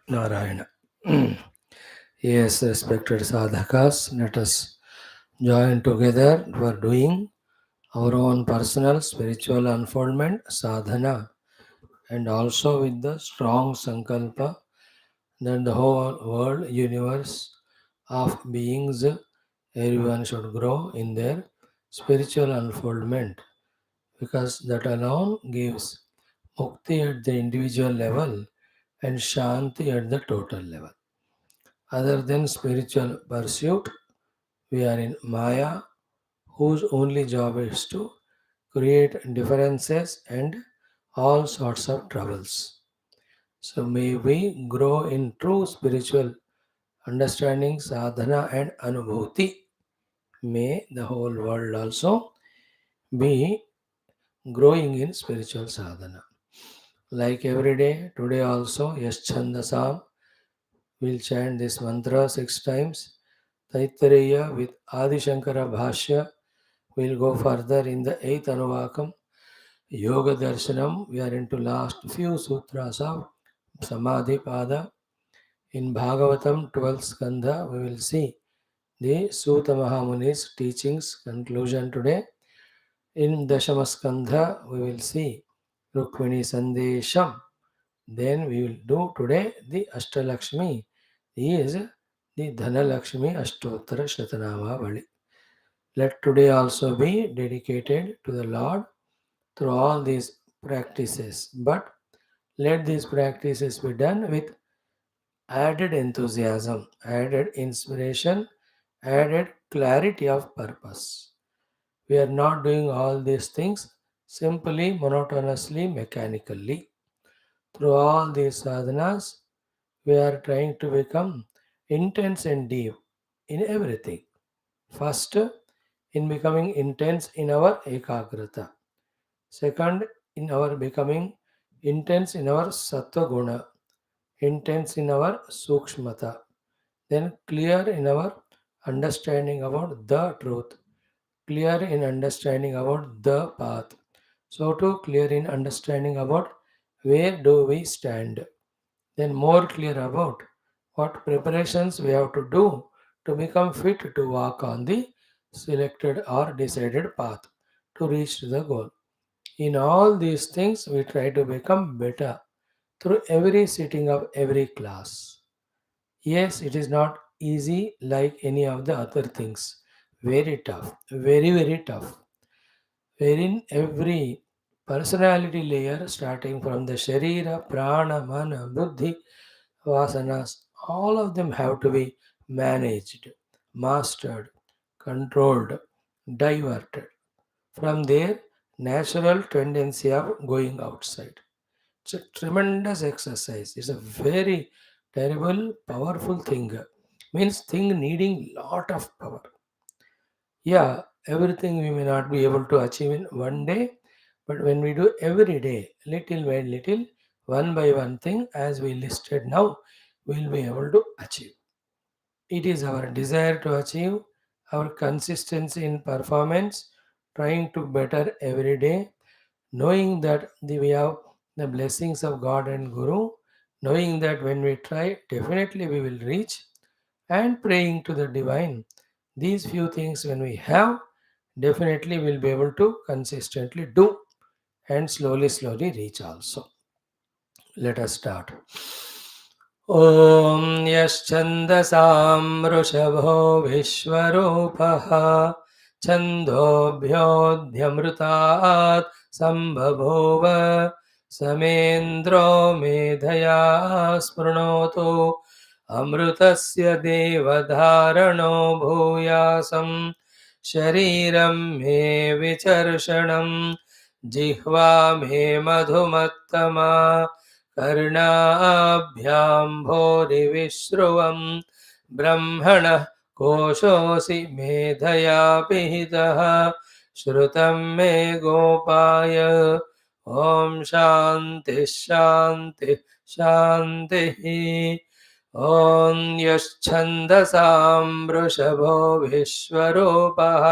Narayana. Yes, respected sadhakas, let us join together for doing our own personal spiritual unfoldment sadhana, and also with the strong sankalpa that the whole world universe of beings, everyone should grow in their spiritual unfoldment, because that alone gives mukti at the individual level and shanti at the total level. Other than spiritual pursuit, we are in Maya, whose only job is to create differences and all sorts of troubles. So may we grow in true spiritual understanding, sadhana, and anubhuti. May the whole world also be growing in spiritual sadhana. Like every day, today also, Yaschandasam, we'll chant this mantra 6 times. Taittiriya with Adi Shankara Bhashya. We'll go further in the 8th Anuvakam. Yoga Darshanam. We are into last few sutras of Samadhi Pada. In Bhagavatam 12th Skandha, we will see the Suta Mahamuni's teachings conclusion today. In Dashamaskandha, we will see Rukmini Sandesham. Then we will do today the Ashtalakshmi. He is the Dhanalakshmi Ashtottara Shatanama Vali. Let today also be dedicated to the Lord through all these practices. But let these practices be done with added enthusiasm, added inspiration, added clarity of purpose. We are not doing all these things simply, monotonously, mechanically. Through all these sadhanas, we are trying to become intense and deep in everything. First, in becoming intense in our ekagrata. Second, in our becoming intense in our sattva guna, intense in our sukshmata. Then clear in our understanding about the truth, clear in understanding about the path. So too clear in understanding about where do we stand. Then more clear about what preparations we have to do to become fit to walk on the selected or decided path to reach the goal. In all these things, we try to become better through every sitting of every class. Yes, it is not easy like any of the other things. Very tough, very, very tough. Wherein every personality layer, starting from the Sharira, Prana, Mana, Buddhi, Vasanas, all of them have to be managed, mastered, controlled, diverted from their natural tendency of going outside. It's a tremendous exercise. It's a very terrible, powerful thing. Means thing needing lot of power. Yeah, everything we may not be able to achieve in one day, but when we do every day, little by little, one by one thing, as we listed now, we'll be able to achieve. It is our desire to achieve, our consistency in performance, trying to better every day, knowing that we have the blessings of God and Guru, knowing that when we try, definitely we will reach, and praying to the divine. These few things, when we have, definitely we'll be able to consistently do and slowly, slowly reach also. Let us start. ॐ यश्छन्दसां वृषभो विश्वरूपः छन्दोभ्योऽध्यमृतात् सम्बभूव समेन्द्रो मेधया स्पृणोतु अमृतस्य देवधारणो भूयासं शरीरं मे विचर्षणं जिह्वा मे मधुमत्तमा कर्णाभ्याम्भोरिविश्रुवं ब्रह्मणः कोशोऽसि मेधया पिहितः श्रुतं मे गोपाय ॐ शान्तिः शान्तिः शान्तिः ॐ यश्छन्दसां वृषभो विश्वरूपः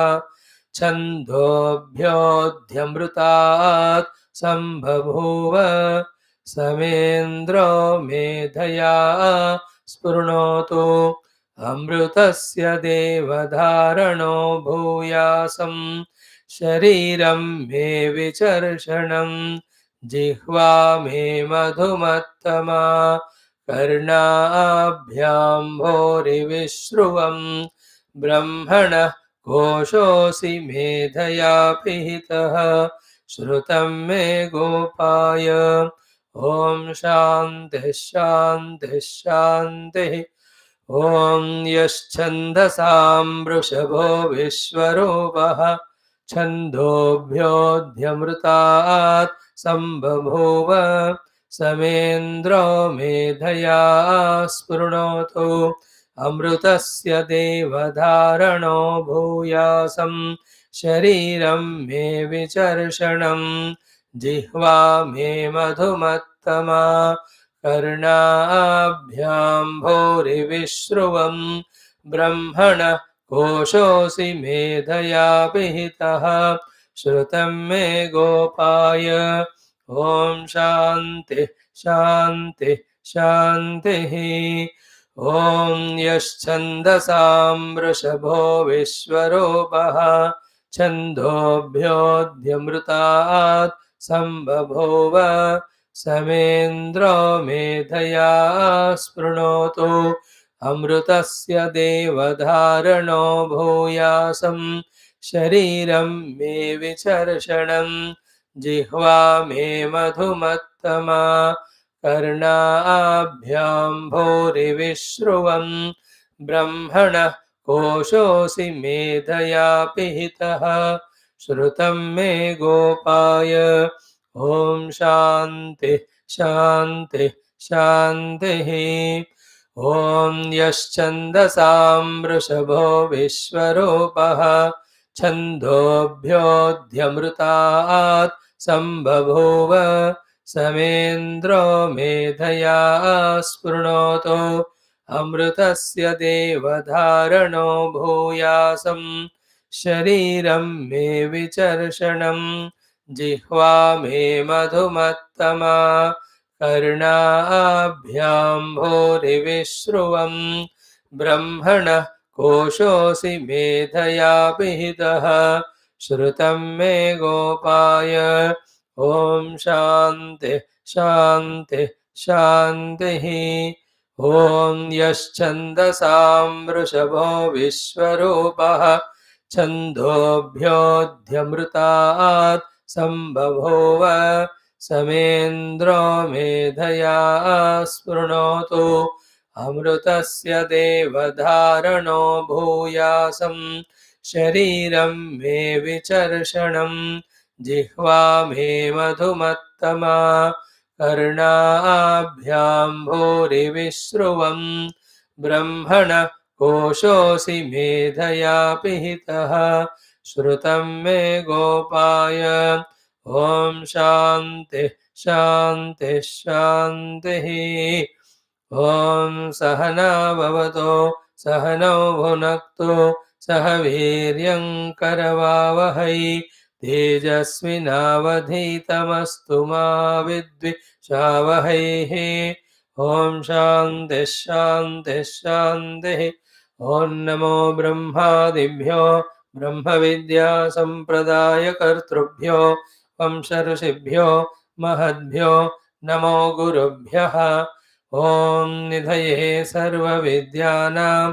छन्दोभ्योऽध्यमृतात् सम्बभूव समेन्द्रो मेधया स्पृणोतु अमृतस्य देवधारणो भूयासं शरीरं मे विचर्षणं जिह्वा मे मधुमत्तमा कर्णाभ्याम्भोरिविश्रुवं ब्रह्मणः कोशोऽसि मेधया पिहितः श्रुतं मे गोपाय ॐ शान्तिः शान्तिः शान्तिः ॐ यश्छन्दसां वृषभो विश्वरूपः छन्दोभ्योऽध्यमृतात् सम्बभूव समेन्द्रो मेधया स्पृणोतु अमृतस्य देवधारणो भूयासं शरीरं मे विचर्षणं जिह्वा मे मधुमत्तमा कर्णाभ्याम्भोरिविश्रुवं ब्रह्मणः कोशोऽसि मेधया पिहितः श्रुतं मे गोपाय ॐ शान्तिः शान्तिः शान्तिः ॐ यश्छन्दसां वृषभो विश्वरूपः छन्दोभ्योऽध्यमृतात् सम्बभूव समेन्द्रो मेधया स्पृणोतु अमृतस्य देवधारणो भूयासं शरीरं मे विचर्षणं जिह्वा मे मधुमत्तमा कर्णाभ्याम्भोरिविश्रुवं ब्रह्मणः कोशोऽसि मेधया पिहितः श्रुतं मे गोपाय ॐ शान्तिः शान्तिः शान्तिः ॐ यश्छन्दसां वृषभो विश्वरूपः छन्दोभ्योऽध्यमृतात् सम्बभूव समेन्द्रो मेधया स्पृणोतु अमृतस्य देवधारणो भूयासं शरीरं मे विचर्षणं जिह्वा मे मधुमत्तमा कर्णाभ्याम्भोरिविश्रुवं ब्रह्मणः कोशोऽसि मेधया पिहितः श्रुतं मे गोपाय ॐ शान्तिः शान्तिः शान्तिः ॐ यश्छन्दसां वृषभो विश्वरूपः छन्दोभ्योऽध्यमृतात् सम्बभूव समेन्द्रो मेधया स्पृणोतु अमृतस्य देवधारणो भूयासं शरीरं मे विचर्षणं जिह्वा मे मधुमत्तमा कर्णाभ्याम्भोरिविश्रुवं ब्रह्मणः कोशोऽसि मेधया पिहितः श्रुतं मे गोपाय ॐ शान्तिः शान्तिः शान्तिः ॐ सहना भवतु सहनौ भुनक्तु सह वीर्यं करवावहै तेजस्विनावधीतमस्तु मा विद्विषावहैः ॐ शान्तिः शान्तिः शान्तिः ॐ नमो ब्रह्मादिभ्यो ब्रह्मविद्या सम्प्रदायकर्तृभ्यो वंशऋषिभ्यो महद्भ्यो नमो गुरुभ्यः ॐ निधये सर्वविद्यानां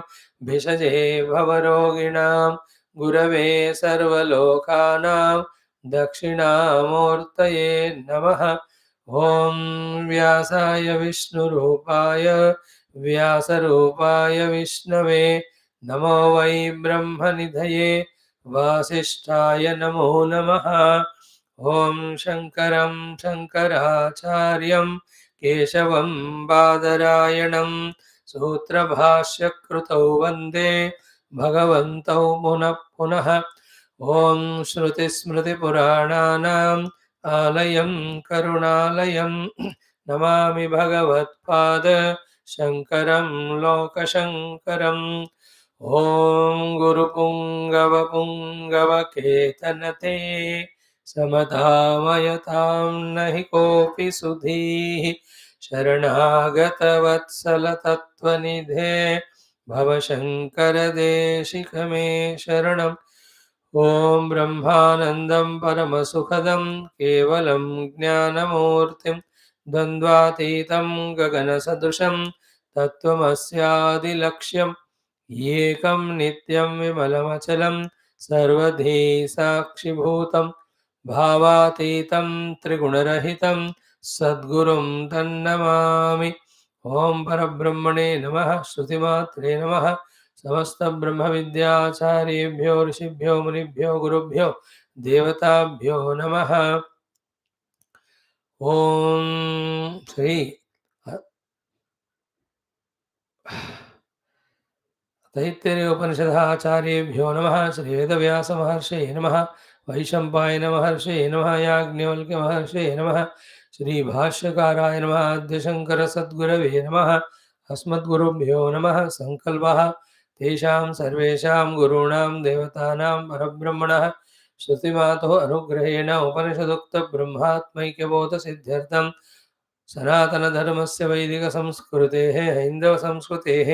भिषजे भवरोगिणां गुरवे सर्वलोकानां दक्षिणामूर्तये नमः ॐ व्यासाय विष्णुरूपाय व्यासरूपाय विष्णवे नमो वै ब्रह्मनिधये वासिष्ठाय नमो नमः ॐ शङ्करं शङ्कराचार्यं केशवं बादरायणं सूत्रभाष्यकृतौ वन्दे भगवन्तौ पुनः पुनः ॐ श्रुतिस्मृतिपुराणानाम् आलयं करुणालयं नमामि भगवत्पाद शङ्करं लोकशङ्करम् ॐ गुरुपुङ्गवपुङ्गवकेतनते समतामयतां न हि कोऽपि सुधीः शरणागतवत्सलतत्त्वनिधे भवशङ्करदेशिक मे शरणम्। ॐ ब्रह्मानन्दं परमसुखदं केवलं ज्ञानमूर्तिं द्वन्द्वातीतं गगनसदृशं तत्त्वमस्यादिलक्ष्यम् एकं नित्यं विमलमचलं सर्वधी साक्षिभूतं भावातीतं त्रिगुणरहितं सद्गुरुं तन्नमामि। ॐ परब्रह्मणे नमः। श्रुतिमात्रे नमः। समस्त ब्रह्म विद्याचार्येभ्यो ऋषिभ्यो मुनिभ्यो गुरुभ्यो देवताभ्यो नमः। ओम श्री तैत्तिरीय उपनिषदाचार्येभ्यो नमः। श्री वेदव्यास महर्षे नमः। वैशंपायन महर्षे नमः। याज्ञवल्क्य महर्षे नमः। श्री भाष्यकाराय नमः। आद्य शंकर सद्गुरवे नमः। अस्मद्गुरुभ्यो नमः। संकल्पः तेषां सर्वेषां गुरूणां देवतानां परब्रह्मणः श्रुतिमातुः अनुग्रहेण उपनिषदुक्त ब्रह्मात्मैक्यबोधसिद्ध्यर्थं सनातनधर्मस्य वैदिकसंस्कृतेः हैन्दवसंस्कृतेः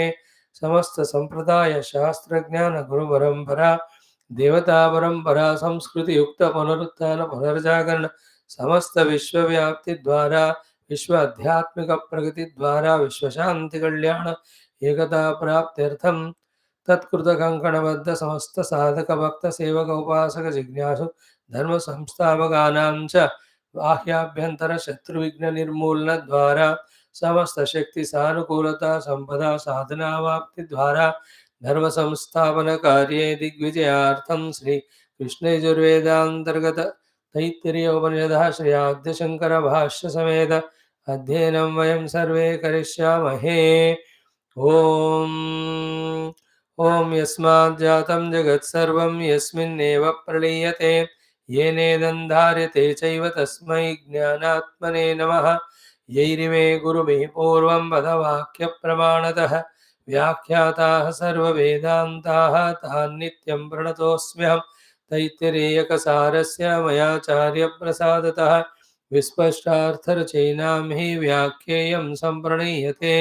समस्त संप्रदाय शास्त्रज्ञान गुरु परंपरा देवता परंपरा संस्कृति युक्त पुनरुत्थान पुनर्जागरण समस्त विश्वव्याप्ति द्वारा विश्व आध्यात्मिक प्रगति द्वारा विश्व शांति कल्याण एकता प्राप्त्यर्थम तत्कृत कंकणबद्ध समस्त साधक भक्त सेवक उपासक जिज्ञासु धर्म संस्थापकानां च बाह्याभ्यंतर शत्रु विघ्न निर्मूलन द्वारा समस्त शक्ति सानुकूलता संपदा साधनावाप्ति द्वारा धर्म संस्थापन कार्ये दिग्विजयार्थं श्री कृष्ण यजुर्वेदांतर्गत तैत्तिरीय उपनिषदः श्री आद्य शंकर भाष्य समेत अध्ययनं वयं सर्वे करिष्यामहे। ओम ओम यस्मात् जातं जगत्सर्वं यस्मिन्नेव प्रलीयते येनेदं धार्यते चैव तस्मै ज्ञानात्मने नमः। यैरिमे गुरुभिः पूर्वं पदवाक्यप्रमाणतः व्याख्याताः सर्ववेदान्ताः तान् नित्यं प्रणतोऽस्म्यहं। तैत्तिरीयकसारस्य मयाचार्यप्रसादतः विस्पष्टार्थरचयिनां हि व्याख्येयं सम्प्रणीयते।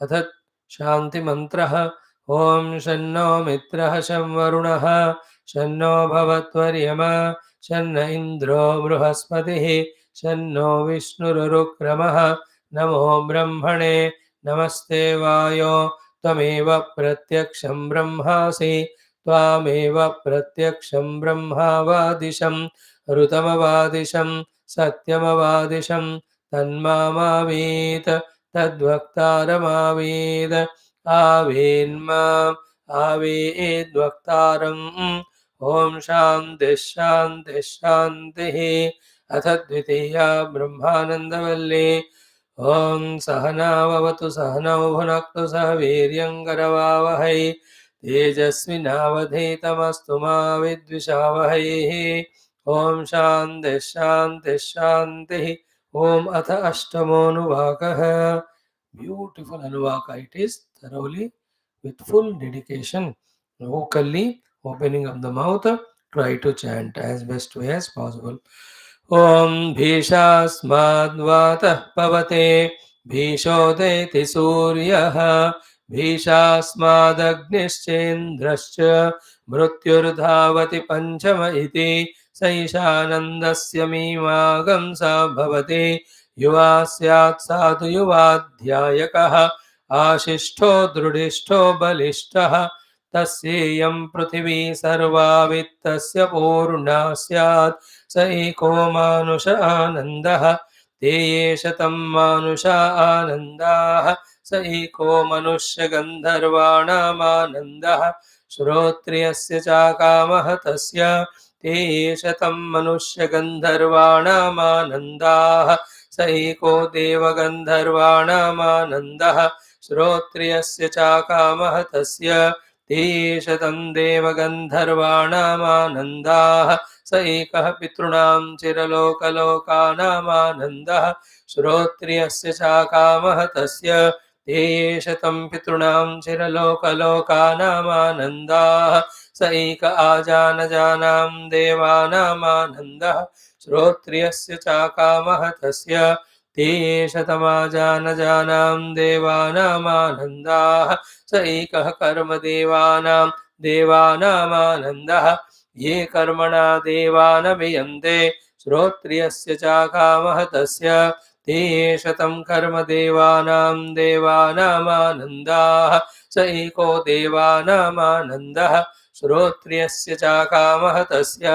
अथ शान्तिमन्त्रः। ॐ शन्नो मित्रः शं वरुणः शन्नो भवत्वर्यमा शन्न इन्द्रो बृहस्पतिः शन्नो विष्णुरुक्रमः। नमो ब्रह्मणे नमस्ते वायो त्वमेव प्रत्यक्षं ब्रह्मासि त्वामेव प्रत्यक्षं ब्रह्मावादिशं ऋतमवादिशं सत्यमवादिशं तन्मामावीत तद्वक्तारमावीद आवेन्माम् आवेद्वक्तारम्। ॐ शान्तिः शान्तिः शान्तिः। अथ द्वितीया ब्रह्मानन्दवल्ली। ॐ सहनाववतु सहनौ भुनक्तु सह वीर्यङ्करवावहै तेजस्विनावधीतमस्तु मा विद्विषावहैः। ॐ शान्तिः शान्तिः शान्तिः। ॐ अथ अष्टमोऽनुवाकः। Beautiful Anuvaka it is, thoroughly with full dedication, vocally opening of the mouth, try to chant as best way as possible. Om Bhishasmadvatah pavate Bhishodeti Suryaha Bhishasmadagnischendrascha Mrutyurdhavati Panchama iti Saishanandasya Meemāamsa bhavati युवा स्यात् साधु युवाध्यायकः आशिष्ठो दृढिष्ठो बलिष्ठः तस्येयं पृथिवी सर्वा वित्तस्य पूर्णा स्यात् स एको मानुष आनन्दः ते ये शतं मानुषा आनन्दाः स एको मनुष्यगन्धर्वाणामानन्दः श्रोत्रियस्य चाकामः तस्य ते ये शतं मनुष्यगन्धर्वाणामानन्दाः स एको देवगन्धर्वाणामानन्दः श्रोत्रियस्य चाकामः तस्य ते शतं देवगन्धर्वाणामानन्दाः स एकः पितॄणां चिरलोकलोकानामानन्दः श्रोत्रियस्य चाकामः तस्य ते शतं पितॄणां चिरलोकलोकानामानन्दाः स एक आजानजानां देवानामानन्दः श्रोत्रियस्य चाकामः तस्य ते शतमाजानजानां देवानामानन्दाः स एकः देवानामानन्दः ये कर्मणा देवानभियन्ते श्रोत्रियस्य चाकामः तस्य ते शतं कर्म देवानामानन्दाः स एको देवानामानन्दः श्रोत्रियस्य चाकामः तस्य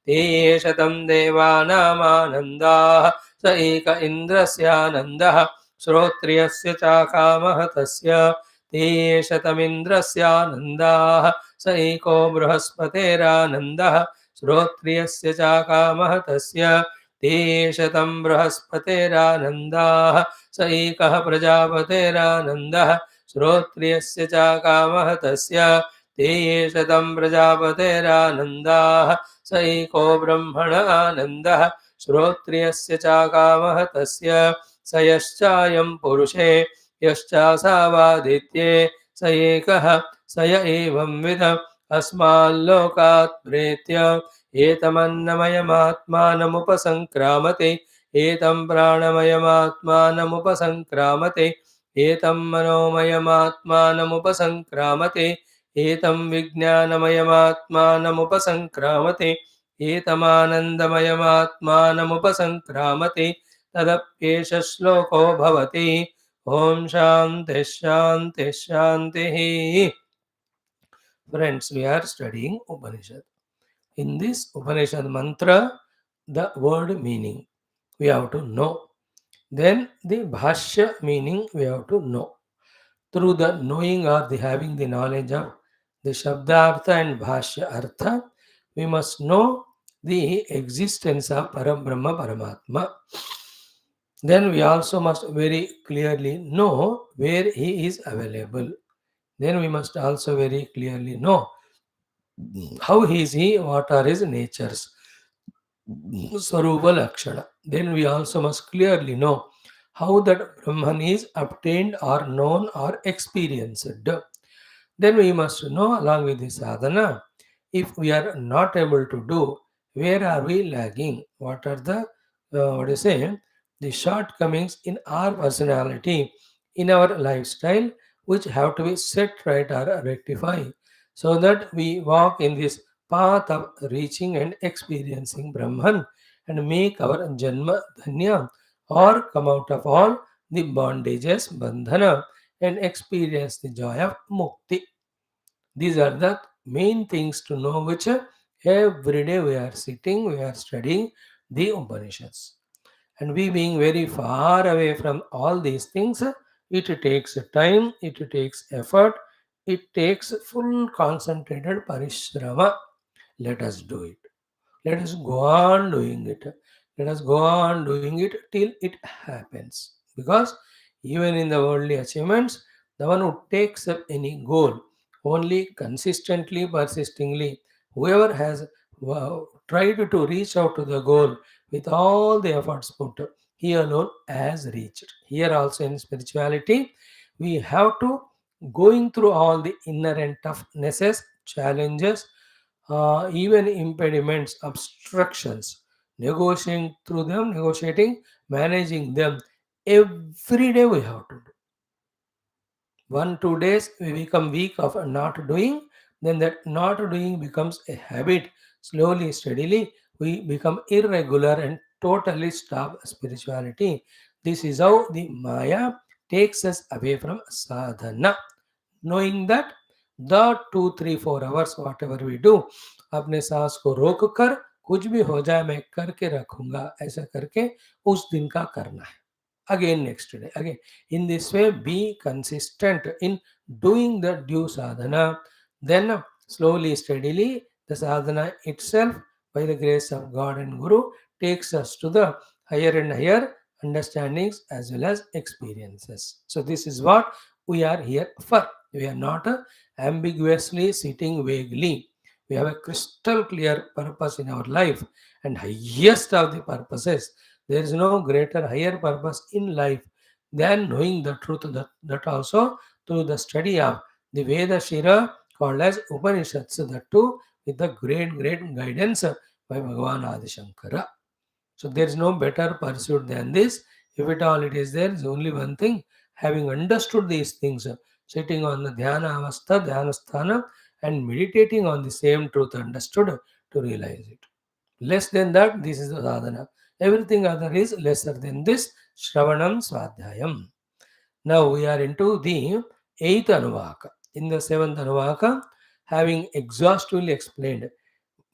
ते शतं देवानामानन्दाः स एक इन्द्रस्यानन्दः श्रोत्रियस्य चाकामः तस्य ते शतमिन्द्रस्यानन्दाः स एको बृहस्पतेरानन्दः श्रोत्रियस्य चाकामः तस्य ते शतं बृहस्पतेरानन्दाः स एकः प्रजापतेरानन्दः श्रोत्रियस्य चाकामः तस्य ते शतं प्रजापतेरानन्दाः स एको ब्रह्मण आनन्दः श्रोत्रियस्य चाकामः तस्य स यश्चायं पुरुषे यश्चासावादित्ये स एकः स य एवंविध अस्माल्लोकात् प्रेत्य एतमन्नमयमात्मानमुपसङ्क्रामते एतं प्राणमयमात्मानमुपसङ्क्रामते एतं मनोमयमात्मानमुपसङ्क्रामते एतं विज्ञानमयमात्मानमुपसङ्क्रामते एतमानन्दमयमात्मानमुपसङ्क्रामते तदप्येष श्लोको भवति ॐ शान्तिः शान्तिः शान्तिः. Friends, we are studying Upanishad. In this Upanishad mantra, the word meaning we have to know. Then the Bhashya meaning we have to know. Through the knowing or the having the knowledge of the Shabdartha and Bhashya Artha, we must know the existence of Parabrahma Paramatma. Then we also must very clearly know where he is available. Then we must also very clearly know how is he, what are his natures, Swarupa Lakshana. Then we also must clearly know how that Brahman is obtained or known or experienced. Then we must know along with the sadhana, if we are not able to do, where are we lagging? What are the, the shortcomings in our personality, in our lifestyle, which have to be set right or rectified, so that we walk in this path of reaching and experiencing Brahman and make our Janma Dhanya or come out of all the bondages, Bandhana, and experience the joy of Mukti. These are the main things to know, which every day we are sitting, we are studying the Upanishads. And we being very far away from all these things, it takes time, it takes effort, it takes full concentrated parishrama. Let us do it. Let us go on doing it. Let us go on doing it till it happens. Because even in the worldly achievements, the one who takes up any goal only consistently, persistingly, whoever has tried to reach out to the goal with all the efforts put, he alone has reached. Here also in spirituality, we have to going through all the inherent toughnesses, challenges, even impediments, obstructions, negotiating, managing them. Every day we have to do. 1 2 days we become weak of not doing, then that not doing becomes a habit. Slowly, steadily, we become irregular and totally stop spirituality. This is how the Maya takes us away from sadhana. Knowing that the 2 3 4 hours whatever we do, अपने सांस को रोक कर कुछ भी हो जाए मैं करके रखूंगा, ऐसा करके उस दिन का करना है. Again next day, again in this way be consistent in doing the due sadhana. Then slowly, steadily, the sadhana itself, by the grace of God and Guru, takes us to the higher and higher understandings as well as experiences. So this is what we are here for. We are not ambiguously sitting vaguely. We have a crystal clear purpose in our life, and highest of the purposes. There is no greater, higher purpose in life than knowing the truth. That also through the study of the Veda Shira called as Upanishads, that too with the great guidance by Bhagavan Adi Shankara. So there is no better pursuit than this. If at all it is there is only one thing, having understood these things, sitting on the dhyana avastha, dhyana sthana, and meditating on the same truth understood to realize it. Less than that, this is the sadhana. Everything other is lesser than this, Shravanam Swadhyayam. Now we are into the eighth Anuvaka. In the seventh Anuvaka, having exhaustively explained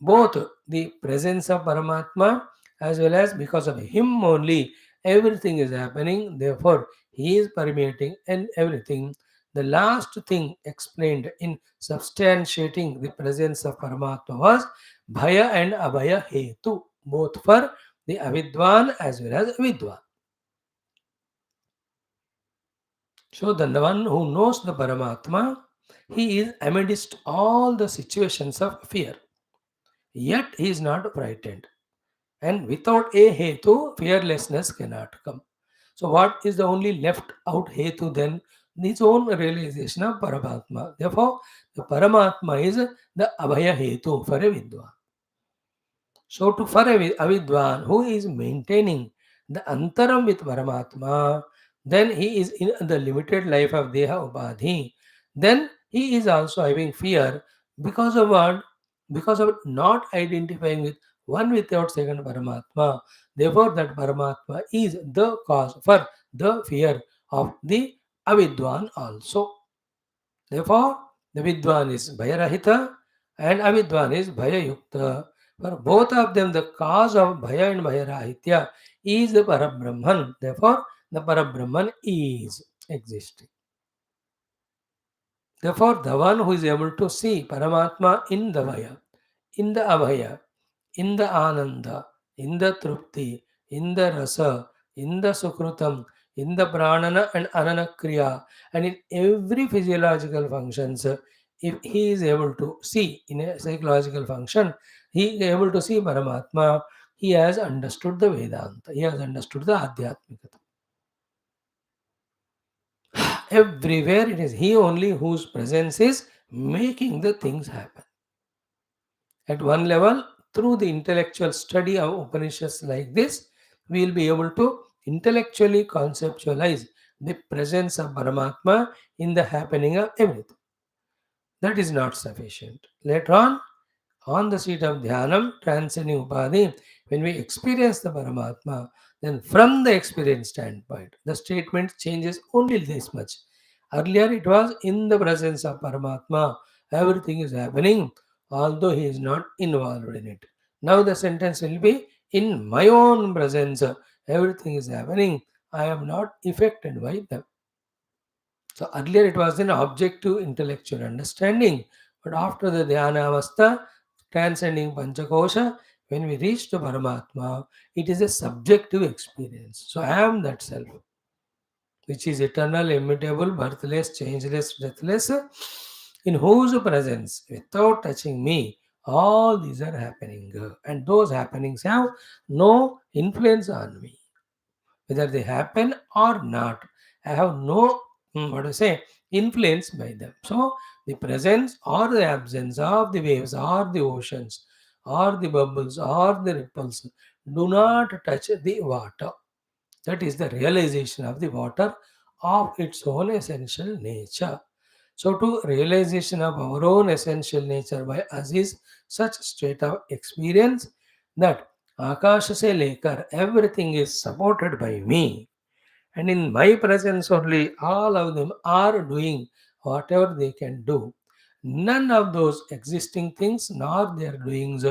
both the presence of Paramatma as well as because of him only everything is happening, therefore he is permeating and everything. The last thing explained in substantiating the presence of Paramatma was Bhaya and Abhaya Hetu, both for the Avidwan as well as Avidwan. So the one who knows the Paramatma, he is amidst all the situations of fear, yet he is not frightened. And without a hetu, fearlessness cannot come. So, what is the only left out hetu then? His own realization of Paramatma. Therefore, the Paramatma is the Abhaya hetu for a Vidwan. So, to for a Avidwan who is maintaining the Antaram with Paramatma, then he is in the limited life of Deha Upadhi. Then he is also having fear because of what? Because of not identifying with one without second Paramatma. Therefore, that Paramatma is the cause for the fear of the Avidwan also. Therefore, the Vidwan is Bhayarahita and Avidwan is Bhayayukta. For both of them, the cause of Bhaya and Bhayarahitya is the Parabrahman. Therefore, the Parabrahman is existing. Therefore, the one who is able to see Paramatma in the Bhaya, in the Abhaya, in the Ananda, in the Trupti, in the Rasa, in the Sukrutam, in the Pranana and Ananakriya, and in every physiological functions, if he is able to see in a psychological function, he is able to see Paramatma, he has understood the Vedanta, he has understood the Adhyatmikata. Everywhere it is he only whose presence is making the things happen. At one level, through the intellectual study of Upanishads like this, we will be able to intellectually conceptualize the presence of Paramatma in the happening of everything. That is not sufficient. Later on the seat of Dhyanam, transcending Upadhi, when we experience the Paramatma, then from the experience standpoint, the statement changes only this much. Earlier it was in the presence of Paramatma, everything is happening, although he is not involved in it. Now the sentence will be in my own presence, everything is happening, I am not affected by them. So earlier it was an objective intellectual understanding, but after the dhyana avastha, transcending Panchakosha, when we reach to Paramatma, it is a subjective experience. So I am that self, which is eternal, immutable, birthless, changeless, deathless, in whose presence, without touching me, all these are happening. And those happenings have no influence on me whether they happen or not. I have no what to say influence by them. So the presence or the absence of the waves or the oceans or the bubbles or the ripples do not touch the water. That is the realization of the water of its own essential nature. So to realization of our own essential nature by us is such state of experience that Akasha se lekar everything is supported by me, and in my presence only all of them are doing whatever they can do. None of those existing things nor their doings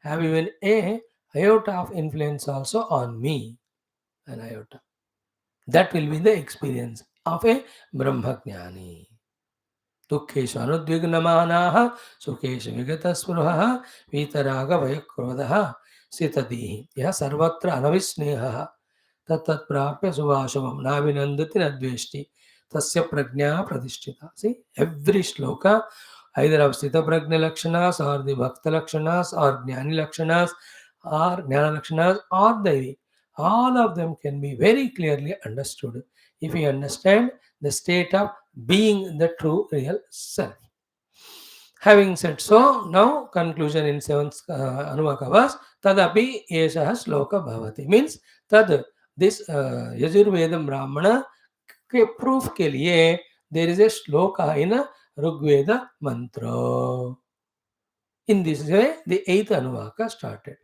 have even a iota of influence also on me. An iota. That will be the experience of a Brahmajnani. दुःखेषु अनुद्विग्नमानाः सुखेषु विगतस्पृहः वीतरागभयक्रोधः सिततिः यः सर्वत्र अनविस्नेहः तत्तत्प्राप्य शुभाशुभं नाभिनन्दति न द्वेष्टि तस्य प्रज्ञा प्रतिष्ठिता. See, every shloka either of Sthita Prajna Lakshanas or the Bhakta Lakshanas or Jnani Lakshanas or Jnana Lakshanas or Devi, all of them can be very clearly understood if we understand the state of being the true real self. Having said so, now conclusion in seventh Anuvaka was Tadapi Esha Shloka Bhavati. Means Tad, this Yajurvedam Brahmana के proof के लिए there is a shloka in a Rigveda mantra. In this way, the eighth Anuvaka started.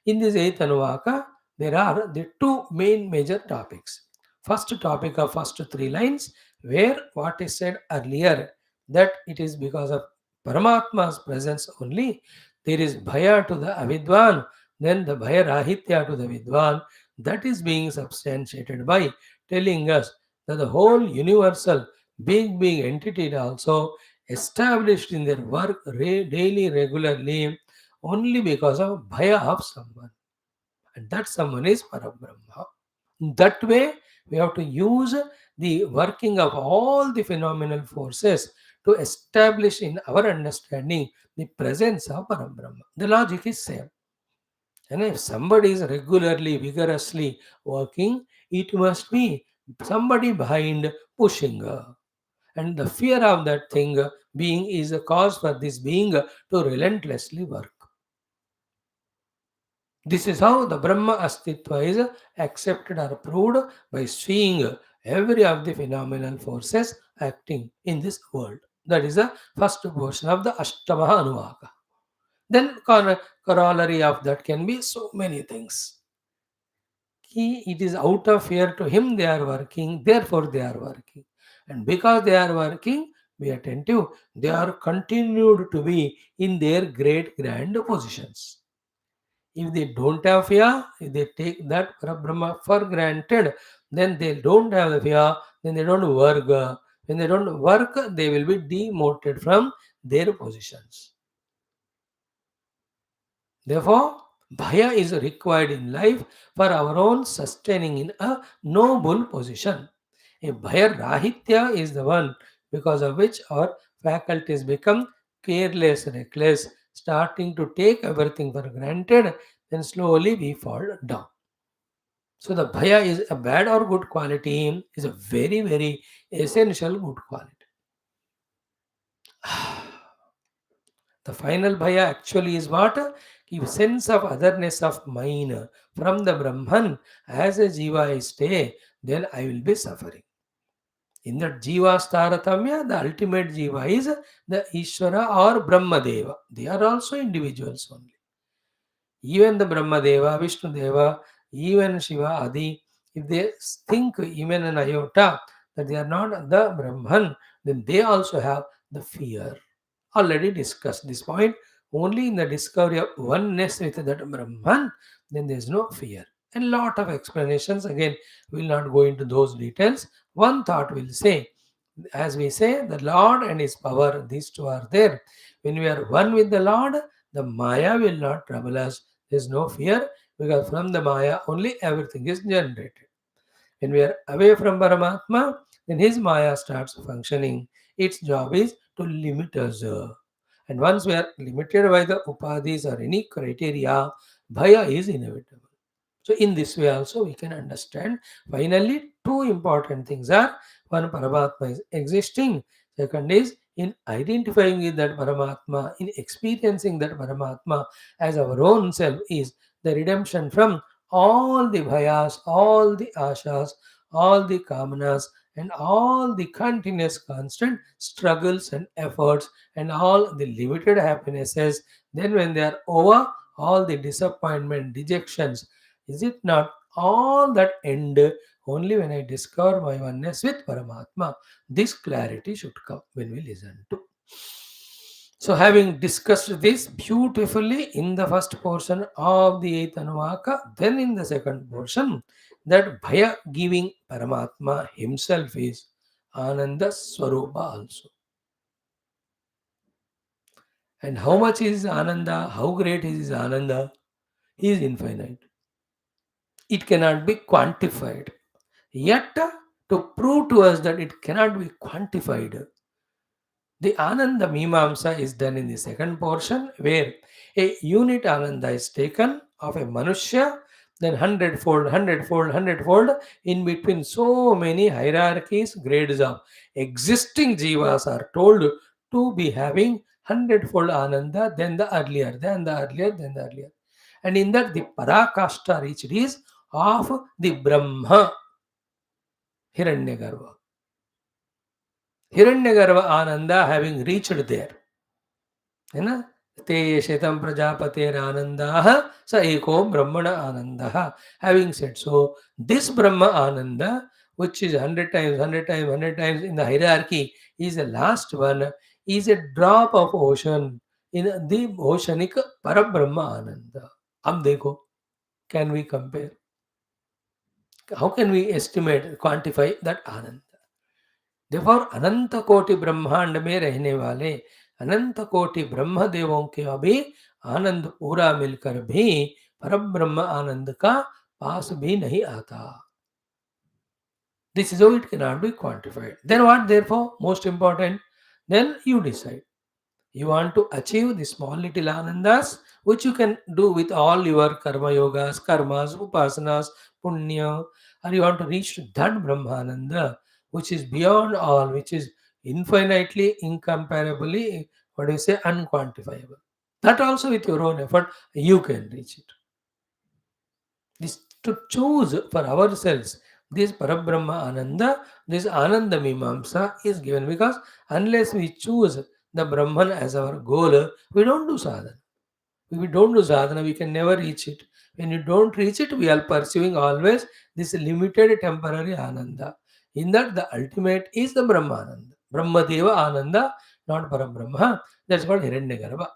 In this eighth Anuvaka, there are the two main major topics. First topic of first three lines, where what is said earlier, that it is because of Paramatma's presence only, there is Bhaya to the Avidwan, then the Bhaya Rahitya to the Vidwan, that is being substantiated by telling us that the whole universal being entity also established in their work daily, regularly, only because of bhaya of someone. And that someone is Parabrahma. That way, we have to use the working of all the phenomenal forces to establish in our understanding the presence of Parabrahma. The logic is same. And if somebody is regularly, vigorously working, it must be somebody behind pushing. And the fear of that thing being is a cause for this being to relentlessly work. This is how the Brahma Astitva is accepted or proved by seeing every of the phenomenal forces acting in this world. That is the first portion of the Ashtamaha Anuvaka. Then corollary of that can be so many things. It is out of fear to him they are working, therefore they are working. And because they are working, be attentive, they are continued to be in their great grand positions. If they don't have fear, if they take that Brahma for granted, then they don't have the fear, then they don't work. When they don't work, they will be demoted from their positions. Therefore, bhaya is required in life for our own sustaining in a noble position. A bhaya rahitya is the one because of which our faculties become careless, reckless, starting to take everything for granted, then slowly we fall down. So the bhaya is a bad or good quality, is a very, very essential good quality. The final bhaya actually is what? Give sense of otherness of mine from the Brahman. As a jiva I stay, then I will be suffering. In that jiva staratamya, the ultimate jiva is the Ishvara or Brahmadeva. They are also individuals only. Even the Brahmadeva, Vishnu Deva, even Shiva Adi, if they think even an iota that they are not the Brahman, then they also have the fear. Already discussed this point. Only in the discovery of oneness with that Brahman, then there is no fear. And lot of explanations. Again, we will not go into those details. One thought will say, as we say, the Lord and His power, these two are there. When we are one with the Lord, the Maya will not trouble us. There is no fear because from the Maya only everything is generated. When we are away from Paramatma, then his Maya starts functioning. Its job is to limit us. And once we are limited by the upadhis or any criteria, bhaya is inevitable. So in this way also we can understand. Finally, two important things are: one, Paramatma is existing. Second is in identifying with that Paramatma, in experiencing that Paramatma as our own self is the redemption from all the bhayas, all the ashas, all the kamanas, and all the continuous constant struggles and efforts and all the limited happinesses. Then when they are over, all the disappointment, dejections, is it not all that end only when I discover my oneness with Paramatma? This clarity should come when we listen to. So, having discussed this beautifully in the first portion of the eighth Anuvaka, then in the second portion, that Bhaya giving Paramatma himself is Ananda Swarupa also. And how much is Ananda? How great is his Ananda? He is infinite. It cannot be quantified. Yet, to prove to us that it cannot be quantified, the Ananda Meemamsa is done in the second portion, where a unit Ananda is taken of a Manushya, then hundredfold, hundredfold, hundredfold, in between so many hierarchies, grades of existing jivas are told to be having hundredfold Ananda, then the earlier, then the earlier, then the earlier. And in that, the Parakashta reached is of the Brahma, Hiranyagarbha. Hiranyagarbha Ananda having reached there. है ना ते शेतम प्रजापतेर आनंदाः स एको ब्रह्मण आनंदः having said so this brahma ananda which is 100 times 100 times 100 times in the hierarchy is the last one is a drop of ocean in the oceanic parabrahma ananda अब देखो can we compare how can we estimate quantify that ananda Therefore, अनंत कोटि ब्रह्मांड में रहने वाले अनंत कोटि ब्रह्म देवों के अभी आनंद पूरा मिलकर भी परब्रह्म आनंद का पास भी नहीं आता. This is how it cannot be quantified. Then what? Therefore, most important. Then you decide. You want to achieve the small little anandas, which you can do with all your karma yogas, karmas, upasanas, punya, or you want to reach to that Brahmananda, which is beyond all, which is infinitely, incomparably, what do you say, unquantifiable. That also with your own effort, you can reach it. This to choose for ourselves this Parabrahma Ananda, this Ananda Mimamsa is given because unless we choose the Brahman as our goal, we don't do sadhana. If we don't do sadhana, we can never reach it. When you don't reach it, we are pursuing always this limited temporary Ananda. In that, the ultimate is the Brahmananda. Brahmadeva Ananda, not Parabrahma. That's called Hiranyagarbha.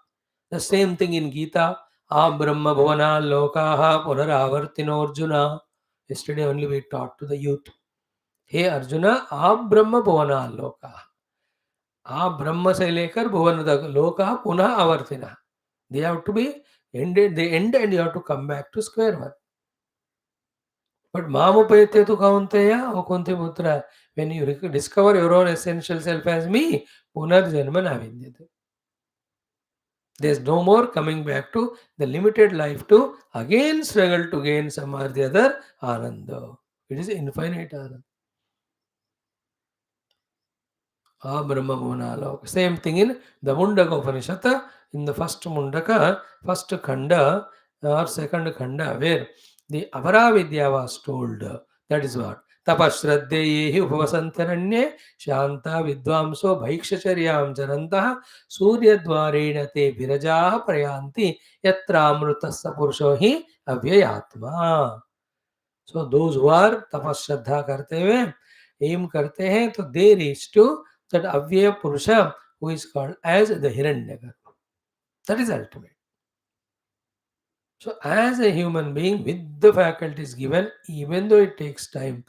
The same thing in Gita. Brahma Bhavana Lokaha Punaravartino Arjuna. Yesterday only we taught to the youth. Hey Arjuna, आप ब्रह्म भुवना लोका आप ब्रह्म से लेकर भुवन तक लोका पुनः आवर्तिना they have to be ended they end and you have to come back to square one but mamupayate tu kaunteya o kunti putra when you discover your own essential self as me punarjanma na vidyate. There's no more coming back to the limited life to again struggle to gain some or the other ananda. It is infinite ananda. Brahma Bhuvanaloka. Same thing in the Mundaka Upanishad, in the first Mundaka, first Khanda or second Khanda, where the Avaravidya was told. That is what. Tapashraddheyehi upavasantaranye shanta vidvamso bhaikshacharyaam janantah suryadvarena te virajaha prayanti yatra amrutasya purusho hi avyayatma. So those who are tapashraddha करते हुए aim करते हैं तो they reach to that Avyaya Purusha who is called as the Hiranyagarbha. That is ultimate. So as a human being with the faculties given, even though it takes time,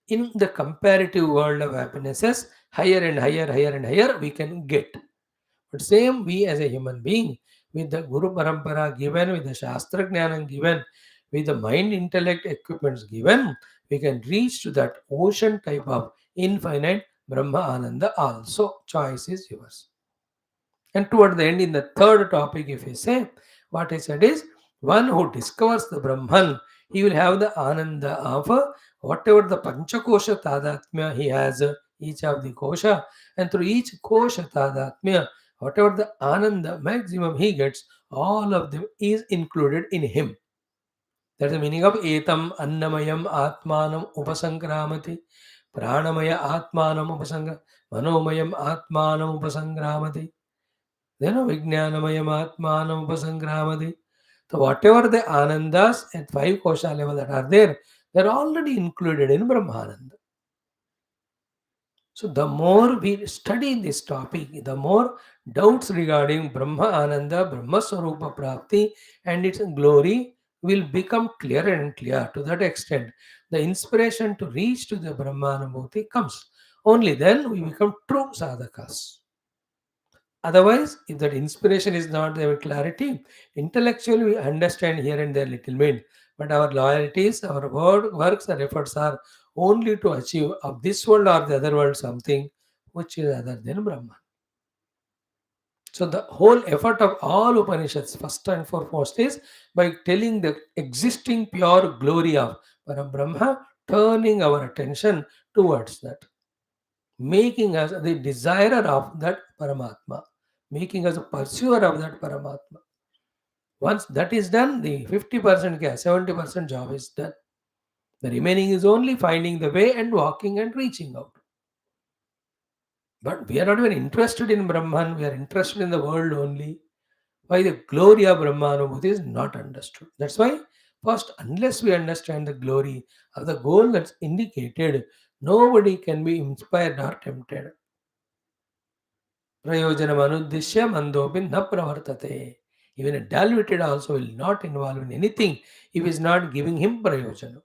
in the comparative world of happinesses, higher and higher, higher and higher we can get. But same we as a human being, with the Guru Parampara given, with the Shastra Jnana given, with the mind intellect equipments given, we can reach to that ocean type of infinite Brahma Ananda also. Choice is yours. And toward the end, in the third topic, if we say, what I said is, one who discovers the Brahman, he will have the Ananda of whatever the Panchakosha Tadatmya he has, each of the Kosha, and through each Kosha Tadatmya, whatever the Ananda maximum he gets, all of them is included in him. That's the meaning of Etam Annamayam Atmanam Upasankramati, Pranamaya Atmanam Upasangra, Manomayam Atmanam Upasangramati. Then Vijnanamayam Atmanam Upasangramati. So whatever the Anandas at 5 kosha level that are there, they're already included in Brahmananda. So the more we study this topic, the more doubts regarding Brahma Ananda, Brahma Swarupa Prapti and its glory will become clearer and clear. To that extent, the inspiration to reach to the Brahmanubhuti comes. Only then we become true sadhakas. Otherwise, if that inspiration is not there with clarity, intellectually we understand here and there little bit, but our loyalties, our works, our efforts are only to achieve of this world or the other world something which is other than Brahman. So the whole effort of all Upanishads, first and foremost, is by telling the existing pure glory of Parabrahma, turning our attention towards that, making us the desire of that Paramatma, making us a pursuer of that Paramatma. Once that is done, the 50% 70% job is done. The remaining is only finding the way and walking and reaching out. But we are not even interested in Brahman, we are interested in the world only. Why the glory of Brahmanubhuti is not understood. That's why, first, unless we understand the glory of the goal that's indicated, nobody can be inspired or tempted. Prayojanam anuddishya mandopin na pravartate. Even a dull-witted also will not involve in anything if is not giving him prayojanam.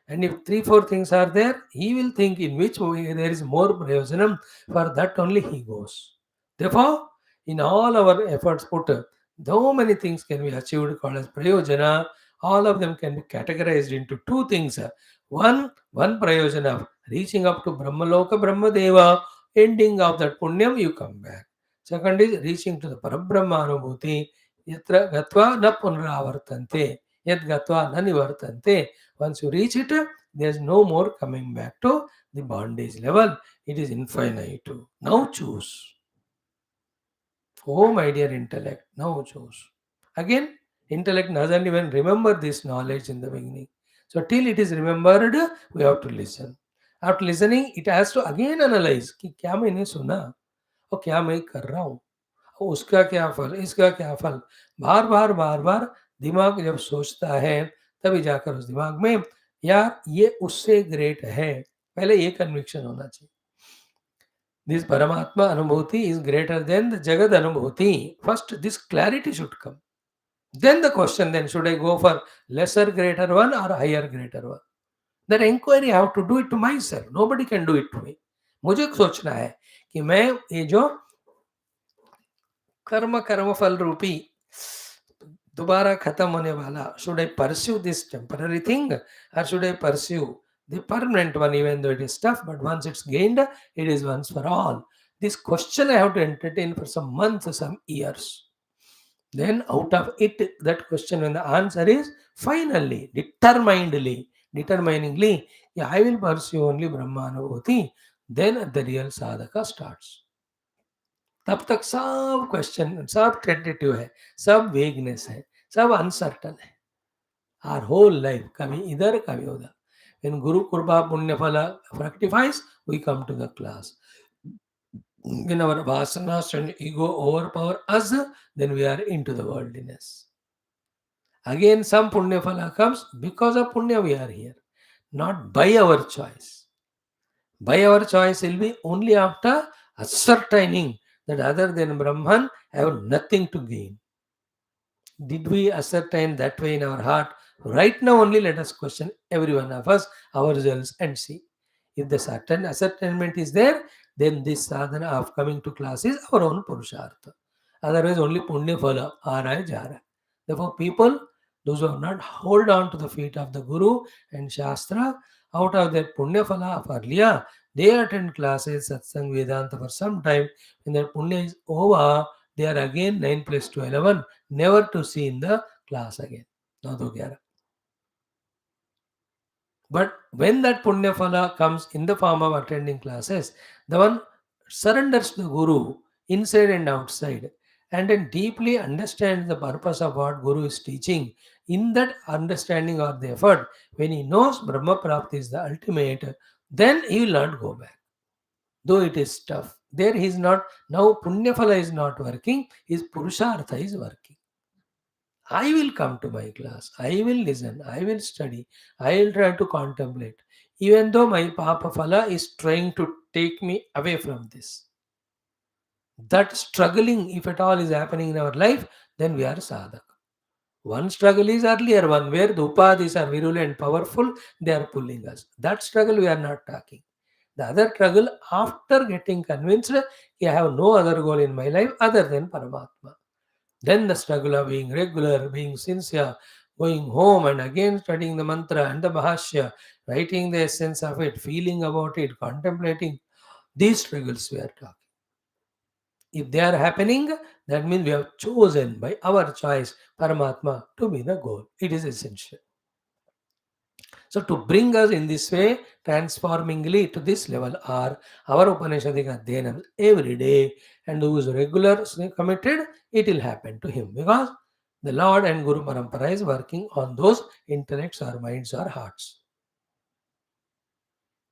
And if three, four things are there, he will think in which way there is more prayojanam, for that only he goes. Therefore, in all our efforts put, though many things can be achieved called as prayojana, all of them can be categorized into two things. One prayojana of reaching up to Brahmaloka Brahmadeva, ending of that punyam, you come back. Second is reaching to the Parabrahma Anubhuti, yatra gatva na punaravartante, yat gatva na nivartante. Once you reach it, there is no more coming back to the bondage level. It is infinite. Now choose. Oh, my dear intellect, now choose. Again, intellect doesn't even remember this knowledge in the beginning. So, till it is remembered, we have to listen. After listening, it has to again analyze कि क्या मैंने सुना और क्या मैं कर रहा हूँ, और उसका क्या फल, इसका क्या फल. बार बार बार बार दिमाग जब सोचता है, तभी जाकर उस दिमाग में यार ये उससे ग्रेट है, पहले ये कन्विक्शन होना चाहिए. This Paramatma Anubhuti is greater than the Jagad Anubhuti. First, this clarity should come. Then the question, then should I go for lesser greater one or higher greater one? That inquiry I have to do it to myself. Nobody can do it to me. मुझे सोचना है कि मैं ये जो कर्म फल रूपी दोबारा खत्म होने वाला, should I pursue this temporary thing or should I pursue the permanent one, even though it is tough, but once it's gained, it is once for all. This question I have to entertain for some months, some years. Then out of it, that question, when the answer is finally, determiningly, yeah, I will pursue only Brahmanubhuti, then the real sadhaka starts. तब तक सब question, सब tentative है, सब vagueness है, सब uncertain है. Are whole life कभी इधर कभी उधर. When Guru Kurba Punya Phala fructifies, we come to the class. When our vasanas and ego overpower us, then we are into the worldliness. Again, some Punya Phala comes because of Punya we are here, not by our choice. By our choice will be only after ascertaining that other than Brahman, I have nothing to gain. Did we ascertain that way in our heart? Right now only let us question every one of us, ourselves, and see. If the certain ascertainment is there, then this sadhana of coming to class is our own purushartha. Otherwise only punya phala, aaraya jara. Therefore people, those who have not hold on to the feet of the Guru and Shastra, out of their punya phala of earlier, they attend classes, satsang, Vedanta for some time. When their punya is over, they are again 9 plus 2, 11, never to see in the class again. 9 to 11. But when that punya phala comes in the form of attending classes, the one surrenders to the Guru inside and outside, and then deeply understands the purpose of what Guru is teaching. In that understanding or the effort, when he knows Brahma Prapti is the ultimate, then he will not go back. Though it is tough. There he is not, now punya phala is not working, his purushartha is working. I will come to my class, I will listen, I will study, I will try to contemplate, even though my Papa Phala is trying to take me away from this. That struggling, if at all, is happening in our life, then we are sadhaka. One struggle is earlier one where the upadhis are virulent, powerful, they are pulling us. That struggle we are not talking. The other struggle after getting convinced, I have no other goal in my life other than Paramatma. Then the struggle of being regular, being sincere, going home and again studying the mantra and the Bhashya, writing the essence of it, feeling about it, contemplating, these struggles we are talking. If they are happening, that means we have chosen by our choice Paramatma to be the goal. It is essential. So to bring us in this way, transformingly to this level are our Upanishadic Adhyanam every day, and who is regularly committed, it will happen to him because the Lord and Guru Parampara is working on those intellects or minds or hearts.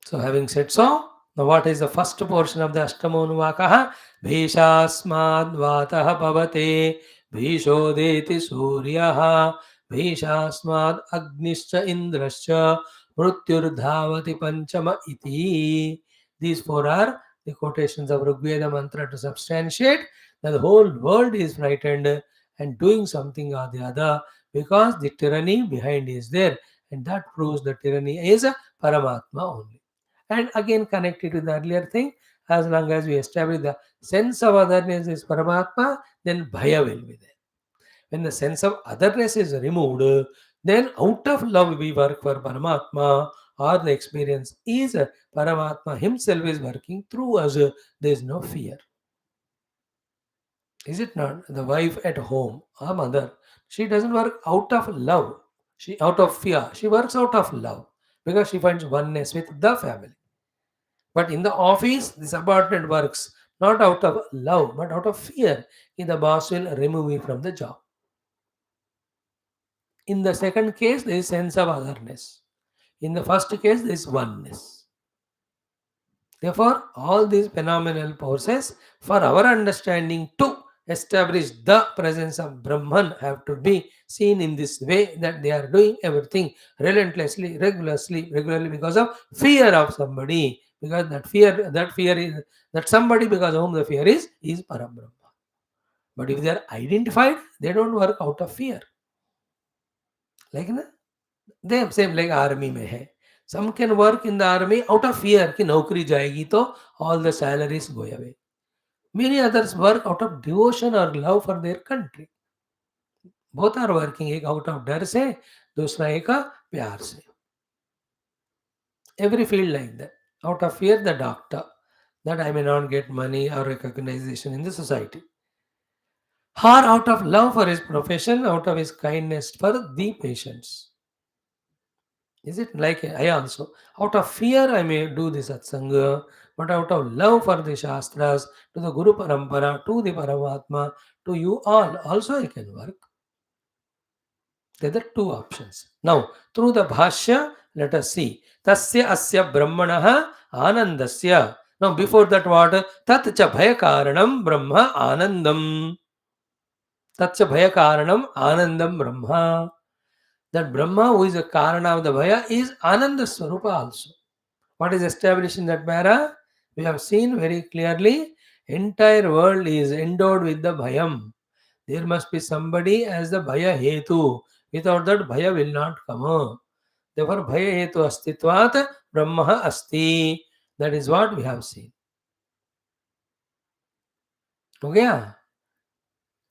So having said so, now what is the first portion of the Ashtamonuvakaha? Bhishasmad vatah pavate bhishodeti suryaha bhishasmad agnischa indrascha mrutyurdhavati panchama iti. These four are the quotations of Rigveda mantra to substantiate that the whole world is frightened and doing something or the other because the tyranny behind is there, and that proves the tyranny is a Paramatma only. And again connected to the earlier thing, as long as we establish the sense of otherness is Paramatma, then Bhaya will be there. When the sense of otherness is removed, then out of love we work for Paramatma, or the experience is Paramatma himself is working through us. There is no fear. Is it not? The wife at home, a mother, she doesn't work out of love. She out of fear. She works out of love because she finds oneness with the family. But in the office, the subordinate works not out of love but out of fear. The boss will remove me from the job. In the second case, there is sense of otherness. In the first case, there is oneness. Therefore, all these phenomenal forces, for our understanding to establish the presence of Brahman, have to be seen in this way that they are doing everything relentlessly, regularly because of fear of somebody. Because that fear is that somebody because of whom the fear is Parabrahma. But if they are identified, they don't work out of fear. Like na? They same like army में है. Some can work in the army out of fear कि नौकरी जाएगी तो all the salaries go away. Many others work out of devotion or love for their country. Both are working, एक out of डर से, दूसरा एक प्यार से. Every field like that. Out of fear, the doctor, that I may not get money or recognition in the society. Or out of love for his profession, out of his kindness for the patients. Is it like I also? Out of fear, I may do this satsanga, but out of love for the Shastras, to the Guru Parampara, to the Paramatma, to you all, also I can work. There are two options. Now, through the Bhashya, let us see. Tasya asya brahmanaha anandasya. Now, before that, what? Tat cha bhayakaranam brahma anandam. Tat cha bhayakaranam anandam brahma. That Brahma, who is the Karana of the Bhaya, is Ananda Swarupa also. What is established in that para? We have seen very clearly, entire world is endowed with the Bhayam. There must be somebody as the Bhaya Hetu. Without that, Bhaya will not come. Therefore, Bhaya Hetu Astitvat Brahma Asti. That is what we have seen. Okay?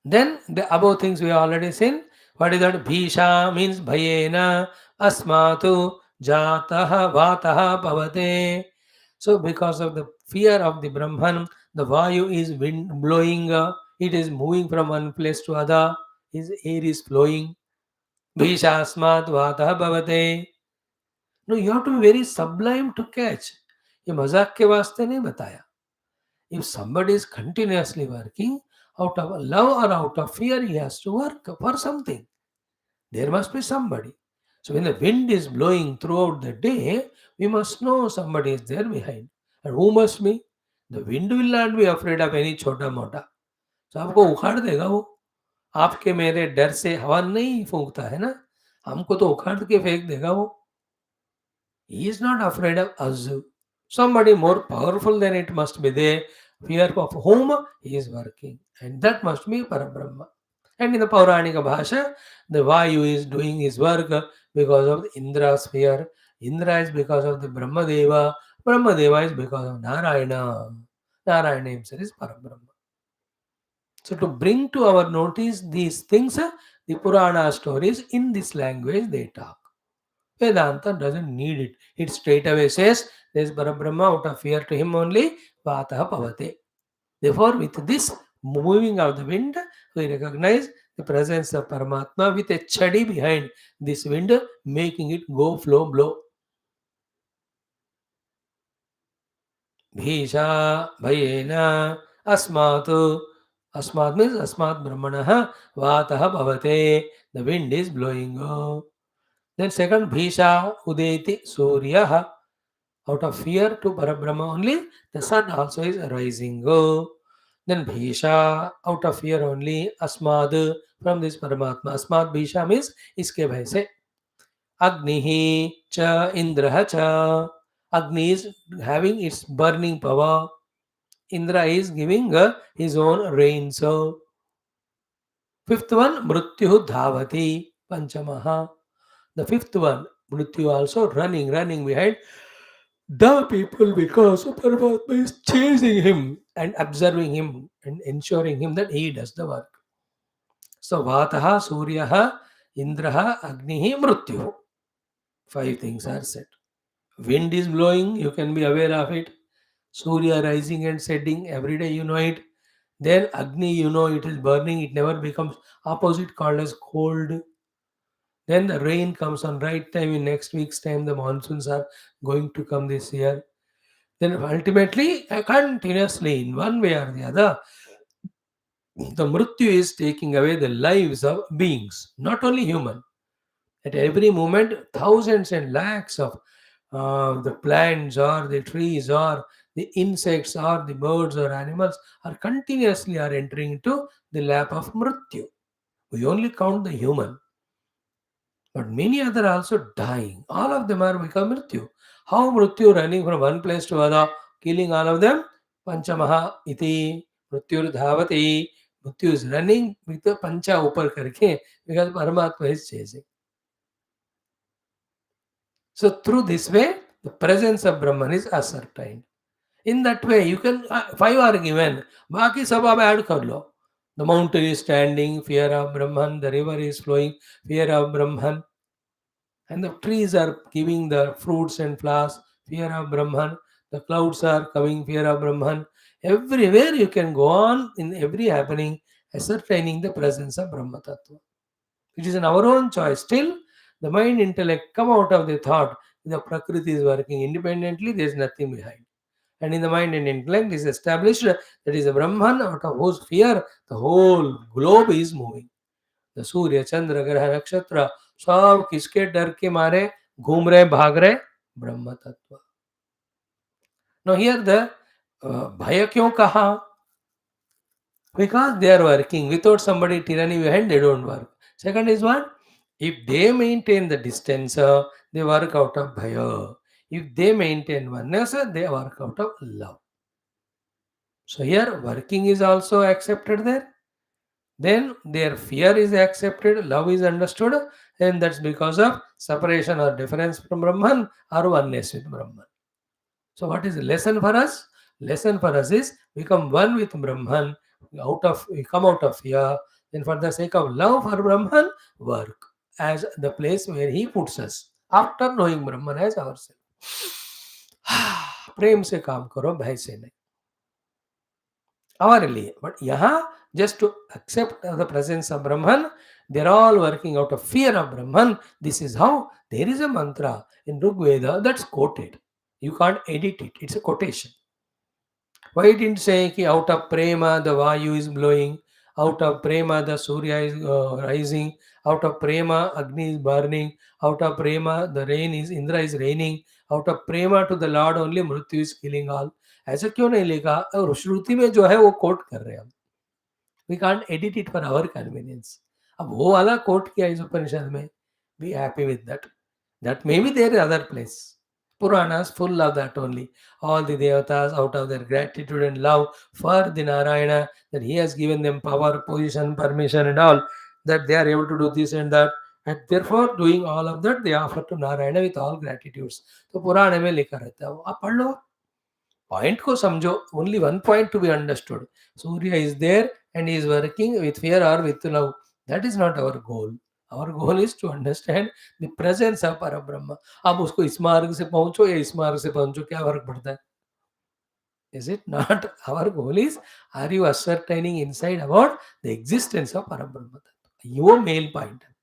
Then the above things we have already seen. What is that? Bhisha means Bhayena Asmatu Jataha Vataha Pavate. So because of the fear of the Brahman, the Vayu is wind blowing, it is moving from one place to other, his air is flowing. Bhisha Asmat Vataha Pavate. No, you have to be very sublime to catch. ये मजाक के वास्ते नहीं बताया. If somebody is continuously working out of love or out of fear, he has to work for something. There must be somebody. So when the wind is blowing throughout the day, we must know somebody is there behind. And who must be? The wind will not be afraid of any छोटा मोटा. So आपको उखाड़ देगा वो. आपके मेरे डर से हवा नहीं फूंकता है ना. हमको तो उखाड़ के फेंक देगा वो. He is not afraid of us. Somebody more powerful than it must be there, fear of whom he is working. And that must be Parabrahma. And in the Pauranika Bhasha, the Vayu is doing his work because of the Indra's fear. Indra is because of the Brahmadeva. Brahmadeva is because of Narayana. Narayana himself is Parabrahma. So to bring to our notice these things, the Purana stories in this language they talk. Vedanta doesn't need it. It straight away says there is Parabrahma, out of fear to him only, Vataha Pavate. Therefore, with this moving of the wind, we recognize the presence of Paramatma with a chadi behind this wind, making it go, flow, blow. Bhisha, Bhayena, Asmatu. Asmat means Asmat Brahmanaha, Vataha Bhavate. The wind is blowing. Then second, Bhisha, Udeti, Suryaha. Out of fear to Parabrahma only, the sun also is rising. Then Bhisha, out of fear only, Asmad, from this Paramatma. Asmad Bhisha means iske bhai se. Agnihi cha Indraha cha. Agni is having its burning power. Indra is giving his own rain. So, fifth one, Mrityu Dhavati Panchamaha. The fifth one, Mrityu also running behind the people because Paramatma is chasing him and observing him and ensuring him that he does the work. So, Vataha, Suryaha, Indraha, Agnihi, Mrityu. Five things are said. Wind is blowing, you can be aware of it. Surya rising and setting, every day you know it. Then Agni, you know it is burning, it never becomes opposite called as cold. Then the rain comes on right time. In next week's time, the monsoons are going to come this year. Then ultimately, continuously, in one way or the other, the mrityu is taking away the lives of beings, not only human. At every moment, thousands and lakhs of the plants or the trees or the insects or the birds or animals are continuously are entering into the lap of mrityu. We only count the human, but many other also dying. All of them are become mrityu. How mrityu running from one place to other, killing all of them? Panchamaha iti mrityur dhavati. Mrityu is running with the pancha upar karke because Paramatma is chasing. So through this way, the presence of Brahman is ascertained. In that way, you can five are given. बाकी सब आप add कर लो. The mountain is standing, fear of Brahman. The river is flowing, fear of Brahman. And the trees are giving the fruits and flowers, fear of Brahman. The clouds are coming, fear of Brahman. Everywhere you can go on in every happening, ascertaining the presence of Brahma Tattva. It is in our own choice. Still, the mind intellect come out of the thought. The Prakriti is working independently, there is nothing behind. And in the mind and intellect is established that is a Brahman out of whose fear the whole globe is moving. The Surya Chandra ग्रह नक्षत्र सब किसके डर के मारे घूम रहे भाग रहे ब्रह्म तत्व. Now here the भय क्यों कहा? Because they are working without somebody tyranny behind, they don't work. Second is what? If they maintain the distance, they work out of bhaya. If they maintain oneness, they work out of love. So here working is also accepted there. Then their fear is accepted, love is understood, and that's because of separation or difference from Brahman or oneness with Brahman. So what is the lesson for us? Lesson for us is become one with Brahman. We come out of fear. Then for the sake of love for Brahman, work as the place where he puts us. After knowing Brahman as ourselves. प्रेम से काम करो, भय से नहीं. हमारे लिए. But यहाँ just to accept the presence of Brahman, they're all working out of fear of Brahman. This is how there is a mantra in Rig Veda that's quoted. You can't edit it. It's a quotation. Why it didn't say ki out of prema the Vayu is blowing, out of prema the Surya is rising, out of prema Agni is burning, out of prema the rain is Indra is raining, out of prema to the Lord only Mrityu is killing all. ऐसा क्यों नहीं लिखा? और श्रुति में जो है वो coat कर रहे हैं हम. We can't edit it for our convenience. अब वो वाला कोट किया इस उपनिषद में. Be happy with that. That may be there in other place. Puranas full of that only. All the devatas out of their gratitude and love for the Narayana, that he has given them power, position, permission and all, that they are able to do this and that. And therefore doing all of that, they offer to Narayana with all gratitudes. तो पुराण में लिखा रहता है वो. आप पढ़ लो. Point को समझो. Only one point to be understood. Surya is there and he is working with fear or with love. That is not our goal. Our goal is to understand the presence of Parabrahma. अब उसको इस मार्ग से पहुंचो या इस मार्ग से पहुंचो, क्या फर्क पड़ता है? Is it not? Our goal is, are you ascertaining inside about the existence of Parabrahma? वो मेल पॉइंट है।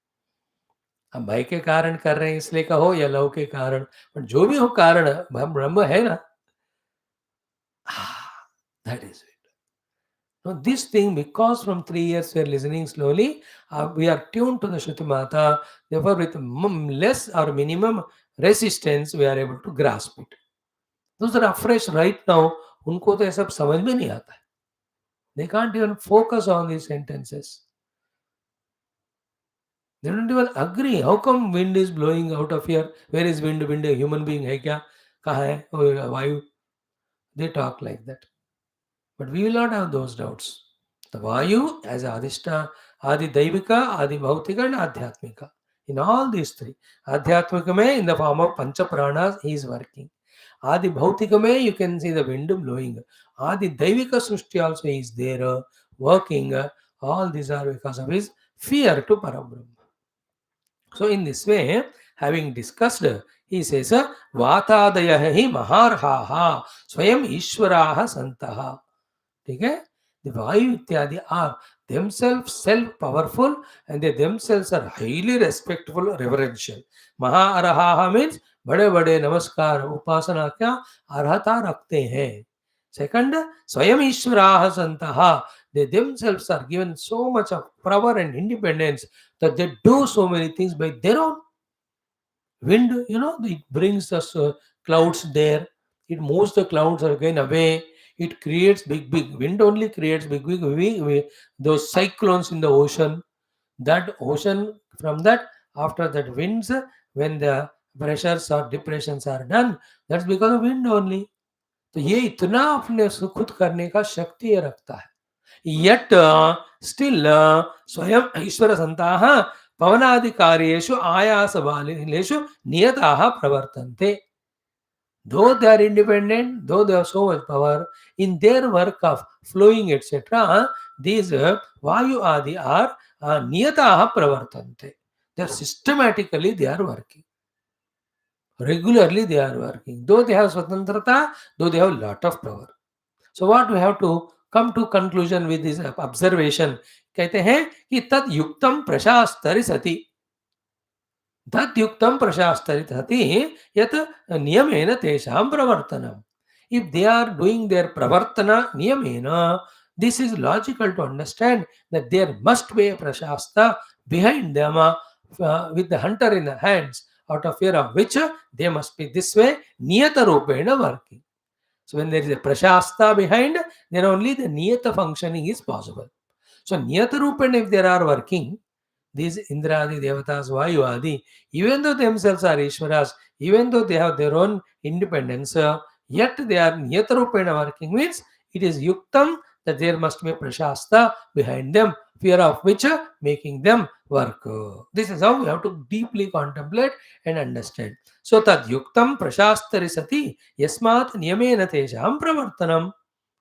हम भय के कारण कर रहे हैं इसलिए कहो या लव के कारण, बट जो भी हो कारण हम ब्रह्म है ना, that is it. Now, this thing, because from 3 years we are listening slowly, we are tuned to the Shruti Mata, therefore, with less or minimum resistance, we are able to grasp it. Those are afresh right now, उनको तो ये सब समझ में नहीं आता है. They can't even focus on these sentences. They don't even agree. How come wind is blowing out of here? Where is wind? Wind a human being है क्या? कहाँ है? वायु? They talk like that. But we will not have those doubts. The Vayu as Adhishta, Adi Daivika, Adi Bhautika and Adhyatmika. In all these three. Adhyatmika mein, in the form of Pancha Pranas, he is working. Adi Bhautika mein, you can see the wind blowing. Adi Daivika Srushti also is there, working. All these are because of his fear to Parabrahma. So in this way, having discussed, he says, Vatadaya hi maharhaha swayam ishvaraha santaha. ठीक है, the vayu ityadi are themselves self powerful and they themselves are highly respectful, reverential. महा अरहा means बड़े बड़े नमस्कार उपासना क्या अर्हता रखते हैं. Second, स्वयं ईश्वराः संतः, they themselves are given so much of power and independence that they do so many things by their own. Wind, it brings us clouds there, it moves the clouds again away. It creates big wind only creates big those cyclones in the ocean. That ocean, from that, after that winds, when the pressures or depressions are done, that's because of wind only. तो ये इतना अपने से खुद करने का शक्ति ये रखता है. Yet still स्वयं ईश्वर संताः पवनादि कार्येषु आयास बालेषु नियताः प्रवर्तन्ते. Though they are independent, though they have so much power, in their work of flowing, etc., these Vayu Adi are Niyataha Pravartante. They are systematically they are working. Regularly they are working. Though they have Swatantrata, though they have a lot of power. So what we have to come to conclusion with this observation, कहते हैं कि तद युक्तम प्रशास्तरि सति. तद्युक्तं प्रशास्तरितहति यत् नियमेन तेषां प्रवर्तनम्. If they are doing their pravartana niyamena, this is logical to understand that there must be a prashasta behind them with the hunter in the hands, out of fear of which they must be this way niyata rupena working. So when there is a prashasta behind, then only the niyata functioning is possible. So niyata rupena if they are working, these Indradi, Devatas, Vayu Adi, even though themselves are Ishwaras, even though they have their own independence, yet they are Niyatarupena working, means it is Yuktam that there must be a Prashasta behind them, fear of which making them work. This is how we have to deeply contemplate and understand. So tad Yuktam Prashastari Sati Yasmat Niyamena Tesham Pravartanam.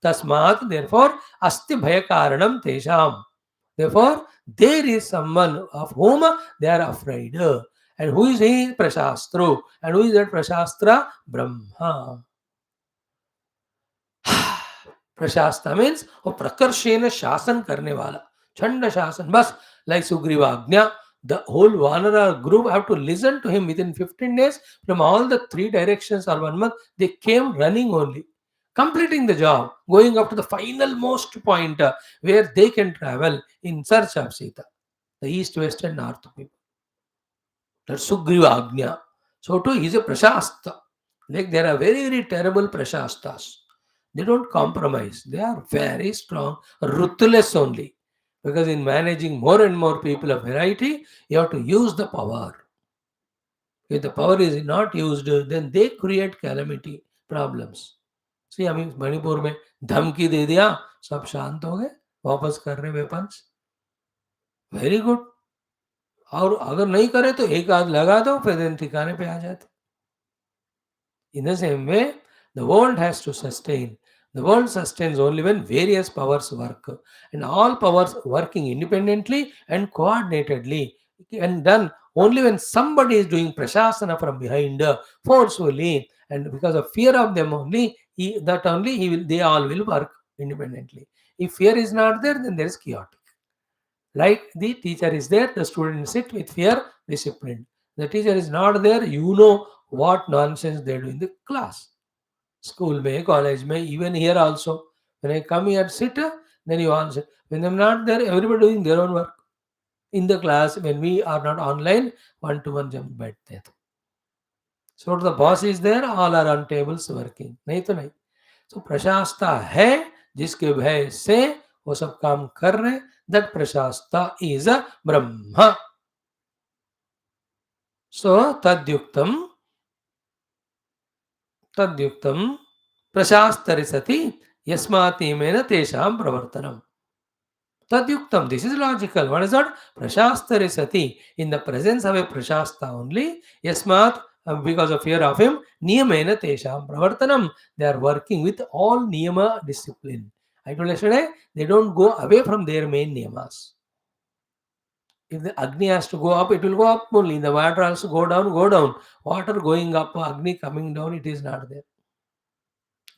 Tasmat, therefore, Asti Bhayakaranam Tesham. Therefore, there is someone of whom they are afraid. And who is he? Prashastro. And who is that Prashastra? Brahma. Prashasta means वो प्रकर्षेण शासन करने वाला, छंड शासन. बस like Sugriva, the whole Vanara group have to listen to him within 15 days from all the 3 directions or 1 month. They came running only, completing the job, going up to the final most point where they can travel in search of Sita, the east, west and north people. That's Sugriva Agnya. So too, he is a Prashasta. Like there are very terrible Prashastas. They don't compromise. They are very strong, ruthless only. Because in managing more and more people of variety, you have to use the power. If the power is not used, then they create calamity, problems. See, I mean, Manipur में धमकी दे दिया, सब शांत हो गए, वापस कर रहे वेपन्स. Very good. और अगर नहीं करे तो एक आध लगा दो, फिर दिन ठिकाने पे आ जाते. In the same way, the world has to sustain. The world sustains only when various powers work. And all powers working independently and coordinatedly, and done only when somebody is doing prashasana from behind forcefully, and because of fear of them only, they all will work independently. If fear is not there, then there is chaotic. Like the teacher is there, the student sit with fear, discipline. The teacher is not there, you know what nonsense they do in the class. School mein, college mein, even here also. When I come here, sit, then you answer. When I'm not there, everybody doing their own work. In the class, when we are not online, one to one jump बैठते हैं. So the boss is there, all are on tables working. नहीं तो नहीं. So प्रशास्ता है जिसके भय से वो सब काम कर रहे. That प्रशास्ता is a Brahma. So तद्युक्तम प्रशास्तरिसति यस्मात् नियमेन तेषां प्रवर्तनम्. Tadyuktam. This is logical. What is that? Prashastare sati. In the presence of a prashasta only. Yasmat, because of fear of him. Niyamena tesham pravartanam. They are working with all niyama discipline. I told yesterday, they don't go away from their main niyamas. If the Agni has to go up, it will go up only. The water also go down, go down. Water going up, Agni coming down, it is not there.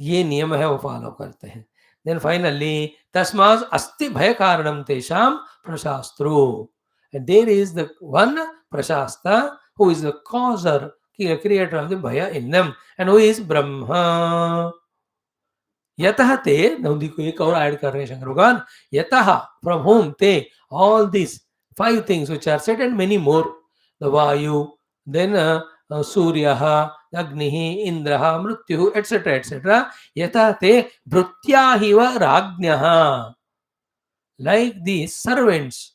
ये नियम है वो follow करते हैं. Then finally, tasmas asti bhaya karanam tesham prashastro. And there is the one prashasta who is the causer, creator of the bhaya in them, and who is Brahma. Yatah te, now देखो एक और add कर रहे हैं शंकर भगवान. Yatah, from whom te, all these 5 things which are said and many more. The Vayu, then Suryaha, Agnihi, Indraha, Mrityuhu, etc. etc. Yatah te Bhrutyahiva Rajnyaha. Like these servants,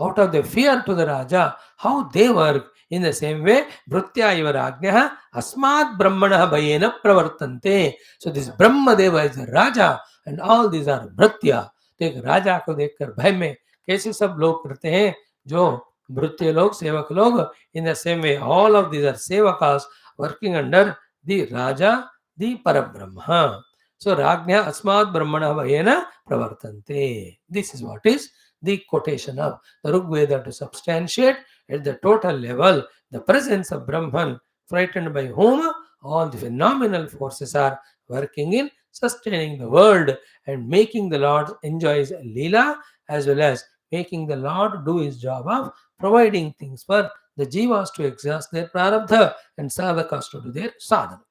out of the fear to the Raja, how they work. In the same way, Bhrutya iva Rajnyaha Asmat Brahmanaha Bhayena Pravartante. So this Brahma Deva is the Raja and all these are Bhrutya. तो एक राजा को देखकर भय में कैसे सब लोग करते हैं, जो भृत्य लोग, सेवक लोग. In the same way, all of these are sevakas working under the Raja, the Parabrahma. So Rajnya Asmat Brahmanaha Bhayena Pravartante. This is what is the quotation of the Rigveda to substantiate at the total level the presence of Brahman, frightened by whom all the phenomenal forces are working in sustaining the world and making the Lord enjoy his Leela, as well as making the Lord do his job of providing things for the jivas to exhaust their prarabdha and sadhakas to do their sadhana.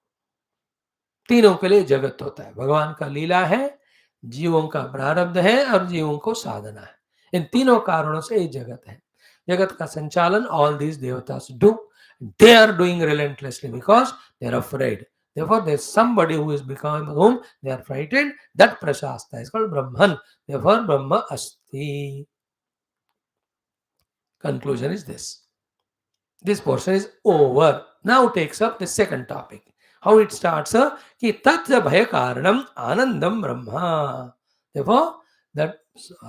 तीनों के लिए जगत होता है. भगवान का लीला है, जीवों का प्रारब्ध है और जीवों को साधना है. इन तीनों कारणों से ये जगत है. जगत का संचालन all these devatas do. They are doing relentlessly because they are afraid. Therefore, there is somebody who is becoming whom they are frightened. That prashasta is called Brahman. Therefore, Brahma asti. Conclusion is this. This portion is over. Now takes up the second topic. How it starts कि तत् भय कारणम आनंदम Brahma. Therefore, that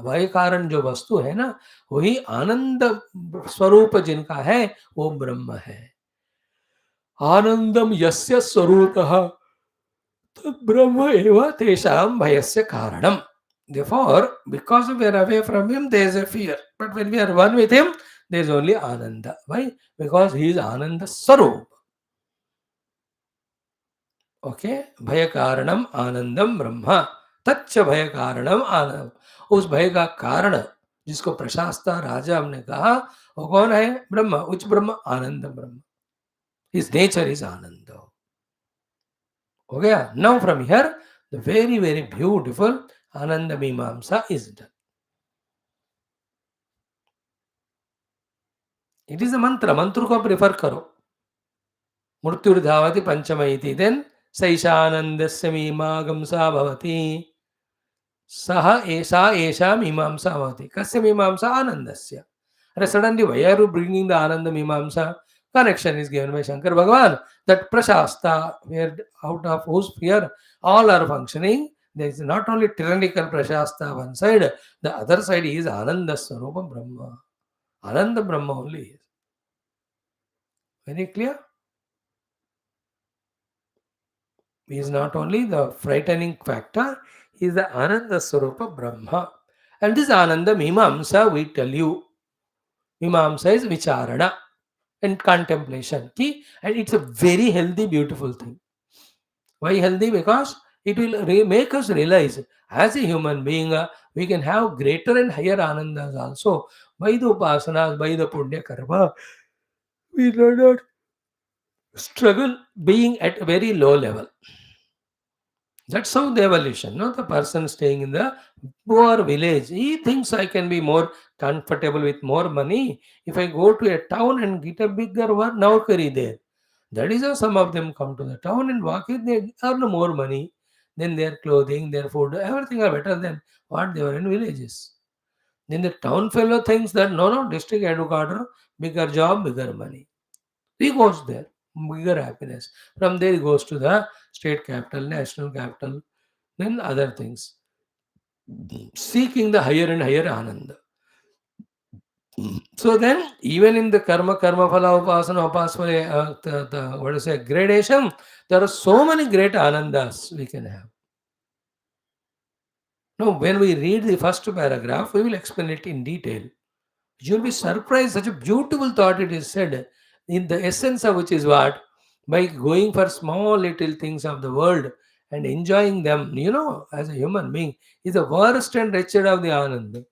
भय कारण जो वस्तु है ना, वही आनंद स्वरूप जिनका है वो ब्रह्म है. आनंदम यस्य स्वरूपः तत् ब्रह्म एव तेषां भयस्य कारणम. Therefore, because we are away from him, there is a fear. But when we are one with him, there is only Ananda. Why? Because he is Ananda Sarup. Okay? Bhaya Karanam Anandam Brahma. Taccha Bhaya Karanam Anandam. उस भय का कारण जिसको प्रशास्ता राजा हमने कहा, वो कौन है? ब्रह्म. उच्च ब्रह्म, आनंद ब्रह्म. His nature is Ananda. हो गया? Now from here, the very, very beautiful Ananda Meemamsa is done. It is a mantra. मंत्र को प्रेफर करो. मृत्युर्धावति पंचमैति. Then सैषानंदस्य मीमांसा भवति. सह एषा एषा मीमांसा भवति. कस्य मीमांसा? आनंदस्य. अरे suddenly why are you bringing the Ananda Meemamsa? Connection is given by Shankar Bhagavan. That prashasta, where out of whose fear all are functioning, there is not only tyrannical prashasta one side, the other side is Ananda Swarupa Brahma. Ananda Brahma only is. Very clear? He is not only the frightening factor, he is the Ananda Swarupa Brahma. And this Ananda Meemamsa, we tell you, Meemamsa is Vicharana and contemplation. And it's a very healthy, beautiful thing. Why healthy? Because It will make us realize as a human being, we can have greater and higher anandas also by the upasanas, by the punya karma. We do not struggle being at a very low level. That's how the evolution. No, the person staying in the poor village, he thinks I can be more comfortable with more money if I go to a town and get a bigger work naukari there. That is how some of them come to the town and work it. They earn more money than their clothing, their food, everything are better than what they were in villages. Then the town fellow thinks that no, district headquarter, bigger job, bigger money. He goes there, bigger happiness. From there he goes to the state capital, national capital, then other things, seeking the higher and higher ananda. So then, even in the karma phala, upasana, upasana, the what is it, gradation, there are so many great anandas we can have. Now, when we read the first paragraph, we will explain it in detail. You'll be surprised, such a beautiful thought it is said, in the essence of which is what? By going for small little things of the world and enjoying them, as a human being, is the worst and wretched of the anand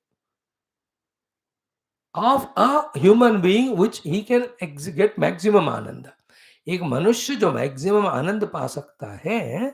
of a human being, which he can get maximum आनंद. एक मनुष्य जो maximum आनंद पा सकता है,